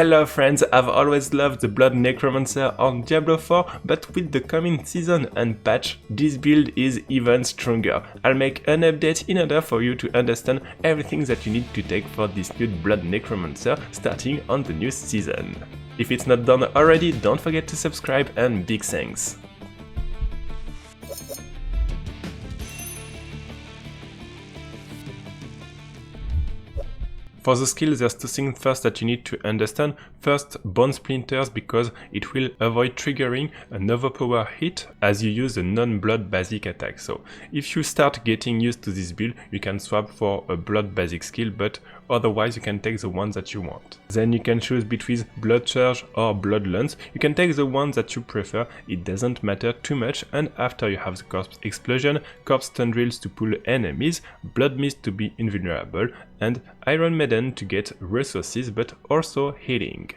Hello friends, I've always loved the Blood Necromancer on Diablo 4, but with the coming season and patch, this build is even stronger. I'll make an update in order for you to understand everything that you need to take for this new Blood Necromancer starting on the new season. If it's not done already, don't forget to subscribe and big thanks. For the skill, there's two things first that you need to understand. First, Bone Splinters, because it will avoid triggering an overpower hit as you use a non-blood basic attack. So if you start getting used to this build, you can swap for a blood basic skill, but otherwise you can take the one that you want. Then you can choose between Blood Surge or Blood Lance. You can take the one that you prefer, it doesn't matter too much, and after you have the Corpse Explosion, Corpse Tendrils to pull enemies, Blood Mist to be invulnerable, and Iron Maiden to get resources but also healing.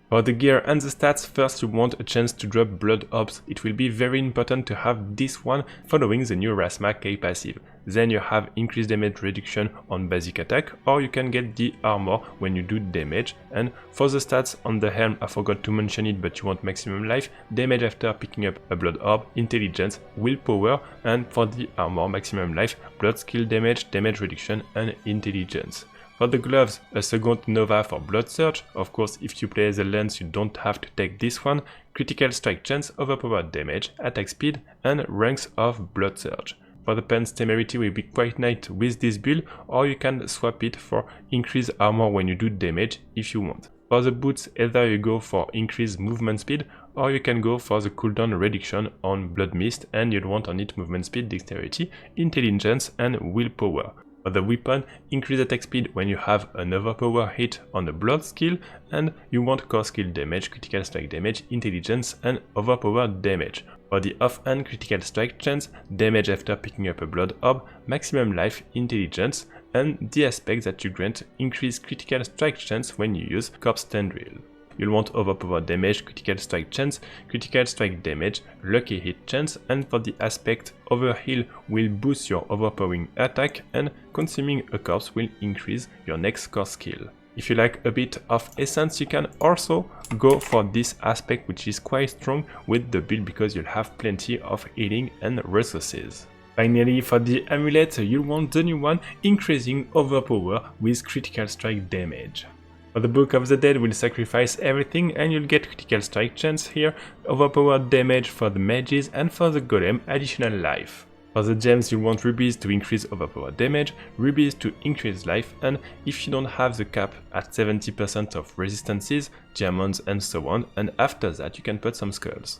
For the gear and the stats, first you want a chance to drop Blood Orbs. It will be very important to have this one following the new Rasma K passive. Then you have increased damage reduction on basic attack, or you can get the armor when you do damage. And for the stats on the helm, I forgot to mention it, but you want maximum life, damage after picking up a Blood Orb, intelligence, willpower, and for the armor, maximum life, blood skill damage, damage reduction, and intelligence. For the gloves, a second Nova for Blood Surge. Of course, if you play the lance, you don't have to take this one. Critical strike chance, overpowered damage, attack speed, and ranks of Blood Surge. For the pants, temerity will be quite nice with this build, or you can swap it for increased armor when you do damage if you want. For the boots, either you go for increased movement speed, or you can go for the cooldown reduction on Blood Mist, and you'll want on it movement speed, dexterity, intelligence, and willpower. For the weapon, increase attack speed when you have an overpower hit on the blood skill, and you want core skill damage, critical strike damage, intelligence, and overpowered damage. For the offhand, critical strike chance, damage after picking up a blood orb, maximum life, intelligence, and the aspect that you grant increased critical strike chance when you use Corpse Tendril. You'll want overpower damage, critical strike chance, critical strike damage, lucky hit chance, and for the aspect, overheal will boost your overpowering attack, and consuming a corpse will increase your next core skill. If you like a bit of essence, you can also go for this aspect, which is quite strong with the build because you'll have plenty of healing and resources. Finally, for the amulet, you'll want the new one, increasing overpower with critical strike damage. For the Book of the Dead, will sacrifice everything and you'll get critical strike chance here, overpowered damage for the mages, and for the golem, additional life. For the gems, you want rubies to increase overpowered damage, rubies to increase life, and if you don't have the cap at 70% of resistances, diamonds and so on, and after that you can put some skulls.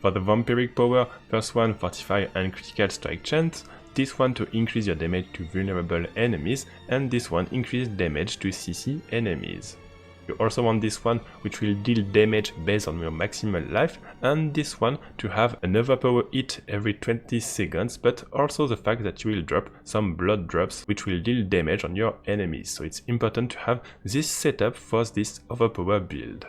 For the Vampiric power, first one fortify and critical strike chance, this one to increase your damage to vulnerable enemies, and this one increase damage to CC enemies. You also want this one, which will deal damage based on your maximal life, and this one to have an overpower hit every 20 seconds, but also the fact that you will drop some blood drops which will deal damage on your enemies, so it's important to have this setup for this overpower build.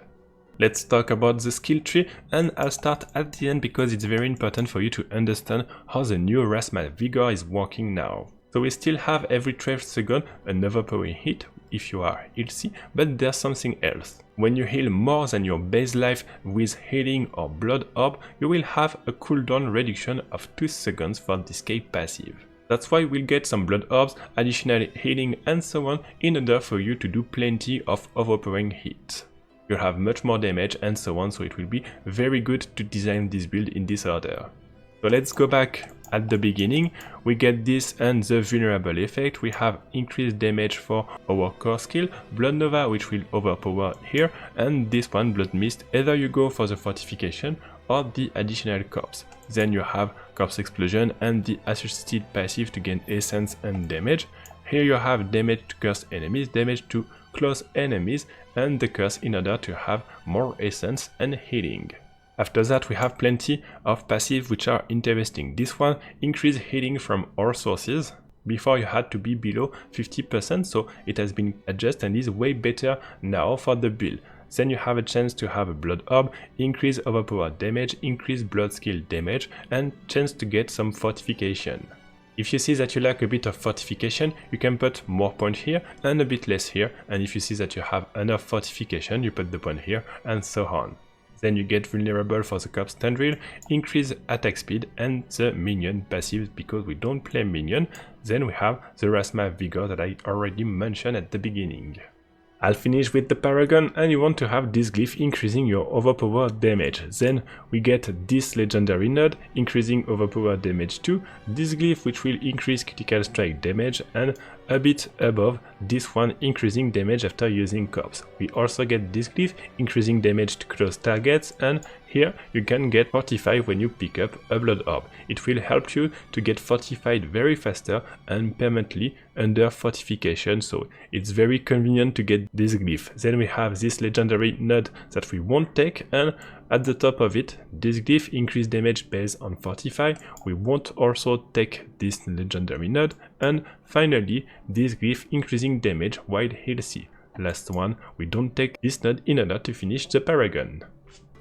Let's talk about the skill tree, and I'll start at the end because it's very important for you to understand how the new Rasma Vigor is working now. So we still have every 12 seconds an overpowering hit if you are healthy, but there's something else. When you heal more than your base life with healing or blood orb, you will have a cooldown reduction of 2 seconds for this K passive. That's why we'll get some blood orbs, additional healing and so on in order for you to do plenty of overpowering hits. You'll have much more damage and so on, so it will be very good to design this build in this order. So let's go back at the beginning. We get this and the vulnerable effect. We have increased damage for our core skill, Blood Nova, which will overpower here, and this one, Blood Mist. Either you go for the fortification or the additional corpse. Then you have Corpse Explosion and the associated passive to gain essence and damage. Here you have damage to curse enemies, damage to close enemies, and the curse in order to have more essence and healing. After that we have plenty of passive which are interesting. This one, increase healing from all sources. Before you had to be below 50%, so it has been adjusted and is way better now for the build. Then you have a chance to have a blood orb, increase overpowered damage, increase blood skill damage, and chance to get some fortification. If you see that you lack a bit of fortification, you can put more point here and a bit less here, and if you see that you have enough fortification, you put the point here, and so on. Then you get vulnerable for the corpse tendril, increase attack speed and the minion passive because we don't play minion. Then we have the Rasma Vigor that I already mentioned at the beginning. I'll finish with the Paragon, and you want to have this glyph increasing your overpower damage. Then we get this legendary node increasing overpower damage too, this glyph which will increase critical strike damage, and a bit above this one increasing damage after using corpse. We also get this glyph increasing damage to close targets, and here you can get fortified when you pick up a blood orb. It will help you to get fortified very faster and permanently under fortification, so it's very convenient to get this glyph. Then we have this legendary node that we won't take, and at the top of it, this glyph increase damage based on fortify. We won't also take this legendary node, and finally this glyph increasing damage while healthy. Last one, we don't take this node in order to finish the Paragon.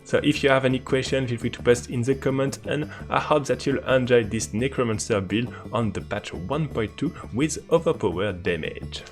So if you have any questions, feel free to post in the comments, and I hope that you'll enjoy this Necromancer build on the patch 1.2 with overpower damage.